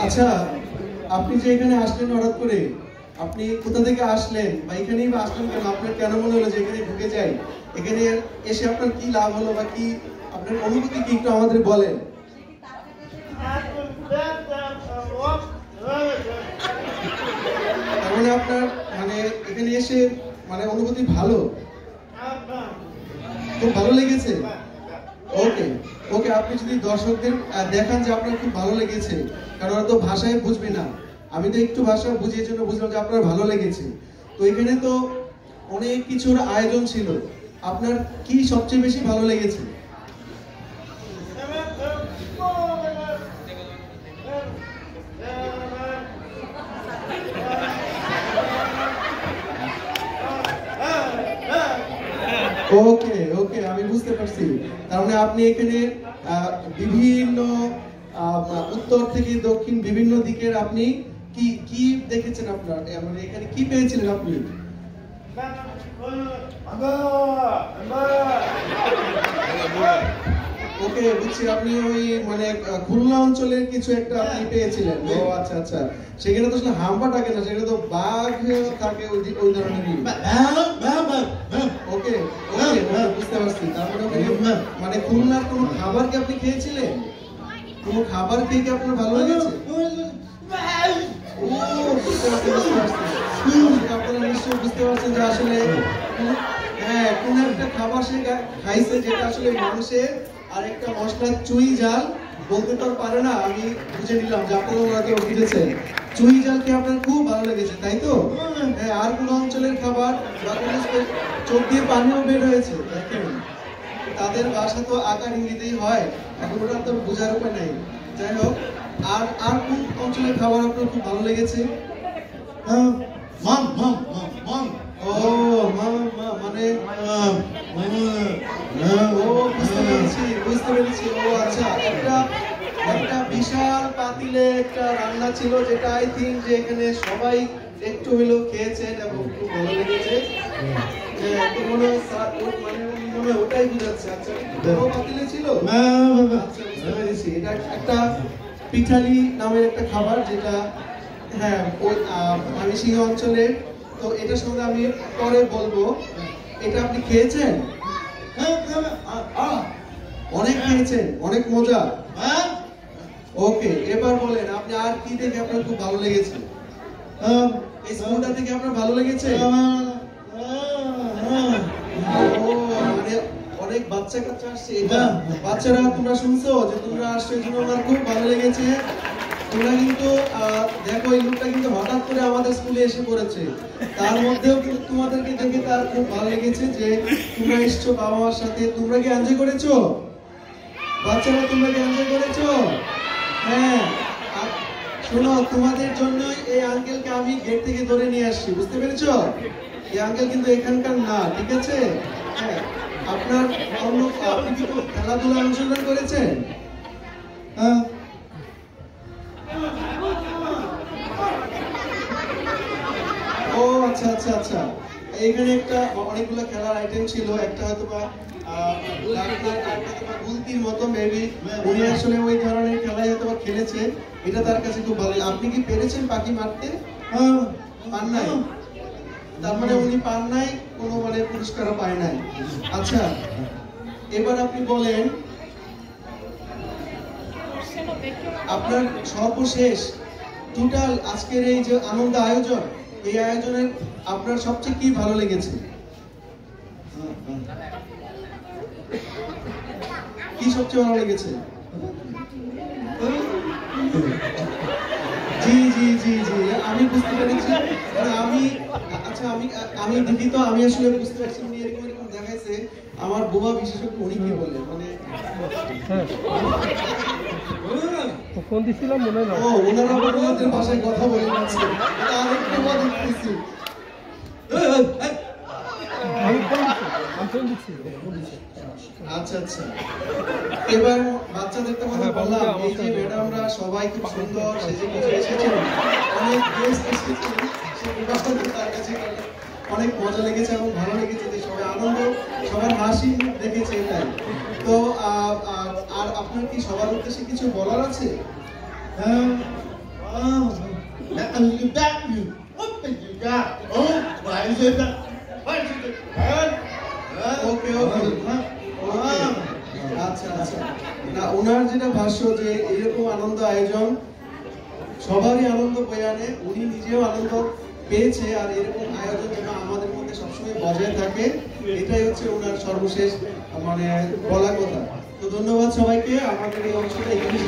আচ্ছা, আপনি যে এখানে আসলেন হঠাৎ করে, আপনি কোথা থেকে আসলেন বা এখানেই বা আসলেন কেন? আপনার কেন মনে হলো যে এখানে ঢুকে যাই? এখানে এসে আপনার কি লাভ হলো বা কি আপনার অনুভূতি কি একটু আমাদের বলেন? তার মানে আপনার মানে এখানে এসে মানে অনুভূতি ভালো, খুব ভালো লেগেছে। ওকে ওকে, আপনি যদি দর্শকদের দেখান যে আপনার খুব ভালো লেগেছে, কারণ ওরা তো ভাষায় বুঝবে না, আমি তো একটু ভাষা বুঝিয়ে জন্য বুঝলাম যে আপনার ভালো লেগেছে। তো এখানে তো অনেক কিছুর আয়োজন ছিল, আপনার কি সবচেয়ে বেশি ভালো লেগেছে? ওকে ওকে, আমি বুঝতে পারছি। তার মানে আপনি এখানে বিভিন্ন উত্তর থেকে দক্ষিণ বিভিন্ন দিকের আপনি কি কি দেখেছেন? আপনার মানে এখানে কি পেয়েছিলেন আপনি? ওকে, বুঝছি, আপনি ওই মানে খুলনা অঞ্চলের কিছু একটা আপনি পেয়েছিলেন। ও আচ্ছা আচ্ছা, সেখানে তো আসলে হাম্পা থাকে না, সেখানে তো বাঘ থাকে ওই ধরনেরই। ওকে ওকে, বুঝতে পারছি। তার মানে মানে খুলনার কোনো খাবার কি আপনি খেয়েছিলেন? কোনো খাবার খেয়ে কি আপনার ভালো লেগেছে? ও, বুঝতে পারছি বুঝতে পারছি। আপনারা নিশ্চয়ই বুঝতে পারছেন যে আসলে হ্যাঁ, কোন একটা খাবার সে খাইছে যেটা আসলে মানুষের আরেকটা মশলা চুই জাল বলতে তো পারে না। আমি বুঝে নিলাম যে আপনারা ওনাকে বুঝেছেন। চুই জাল কি আপনার খুব ভালো লেগেছে, তাই তো? হ্যাঁ, আর কোন অঞ্চলের খাবার বা কোন চোখ দিয়ে পানিও বের হয়েছে? দেখেন, তাদের ভাষা তো আকার ইঙ্গিতেই হয়, এখন ওটা তো বোঝার উপায় নাই। যাই হোক, আর আর কোন অঞ্চলের খাবার আপনার খুব ভালো লেগেছে? মাম মাম মাম মাম। ও মাম মাম মানে ও, বুঝতে পেরেছি। ও আচ্ছা, একটা একটা বিশাল পাতিলে একটা রান্না ছিল, যেটা আই থিঙ্ক যে এখানে সবাই একটু হলেও খেয়েছেন এবং খুব ভালো লেগেছে। মানে ওটাই বুঝাচ্ছে। আচ্ছা, বড় পাতিলে ছিল। আচ্ছা, বুঝতে পেরেছি। এটা একটা পিঠালি নামের একটা খাবার, যেটা হ্যাঁ ওই ময়মনসিংহ অঞ্চলের। তো এটা সম্বন্ধে আমি পরে বলবো। এটা আপনি খেয়েছেন? অনেক খেয়েছেন, অনেক মজা। ওকে, এবার বলেন আপনি আর কি দেখে আপনার খুব ভালো লেগেছে? এই স্কুলটা থেকে আপনার ভালো লেগেছে? মানে অনেক বাচ্চা কাচ্চা আসছে। এটা বাচ্চারা, তোমরা শুনছো যে তোমরা আসছো, এই জন্য আমার খুব ভালো লেগেছে। তোমরা কিন্তু দেখো, এই লোকটা কিন্তু হঠাৎ করে আমাদের স্কুলে এসে পড়েছে, তার মধ্যেও কিন্তু তোমাদেরকে দেখে তার খুব ভালো লেগেছে যে তোমরা এসছো বাবা মার সাথে। তোমরা কি এনজয় করেছো বাচ্চারা? তোমরা কি এনজয় করেছো? হ্যাঁ, শোনো, তোমাদের জন্যই এই আঙ্কেলকে আমি গেট থেকে ধরে নিয়ে আসছি, বুঝতে পেরেছো? এই আঙ্কেল কিন্তু এখানকার না, ঠিক আছে? হ্যাঁ, আপনার অন্য আপনি কি খেলাধুলা অংশগ্রহণ করেছেন? ও আচ্ছা আচ্ছা আচ্ছা, এখানে একটা অনেকগুলো খেলার আইটেম ছিল, একটা হয়তো বা গুলতির মতো মেবি উনি আসলে ওই ধরনের খেলায় হয়তো বা খেলেছে, এটা তার কাছে খুব ভালো। আপনি কি পেরেছেন পাখি মারতে? পান নাই? তার মানে উনি পান নাই, কোনো মানে পুরস্কারও পায় নাই। আচ্ছা, এবার আপনি বলেন আপনার সর্বশেষ টোটাল আজকের এই যে আনন্দ আয়োজন, এই আয়োজনের আপনার সবচেয়ে কি ভালো লেগেছে? কি সবচেয়ে ভালো লেগেছে? জি জি জি জি, আমি বুঝতে পেরেছি। আমি আচ্ছা, আমি দেখি তো, আমি আসলে বুঝতে পারছি উনি এরকম এরকম দেখাইছে। আমার বোবা বিশেষজ্ঞ উনি কি বলে মানে ফোন দিছিলাম মনে হয় না। ও, ওনারা ওনাদের ভাষায় কথা বলে যাচ্ছে, এটা আরেকটু মজা দেখতেছি। আচ্ছা আচ্ছা, এবার বাচ্চাদের তো কথা বললাম, এই যে ম্যাডামরা সবাই খুব সুন্দর সেজে গুজে এসেছেন, অনেক গেস্ট এসেছেন, তার কাছে অনেক মজা লেগেছে এবং ভালো লেগেছে যে সবাই আনন্দ, সবার হাসি দেখেছে, এটাই তো। আর আপনার কি সবার উদ্দেশ্যে কিছু বলার আছে? ওকে ওকে আচ্ছা আচ্ছা না ওনার যেটা ভাষ্য যে এরকম আনন্দ আয়োজন সবারই আনন্দ বয়ে আনে, উনি নিজেও আনন্দ পেয়েছে, আর এরকম আয়োজন যেন আমাদের মধ্যে সবসময় বজায় থাকে, এটাই হচ্ছে ওনার সর্বশেষ মানে বলা কথা। তো ধন্যবাদ সবাইকে, আমাদের এই অংশটা এখানে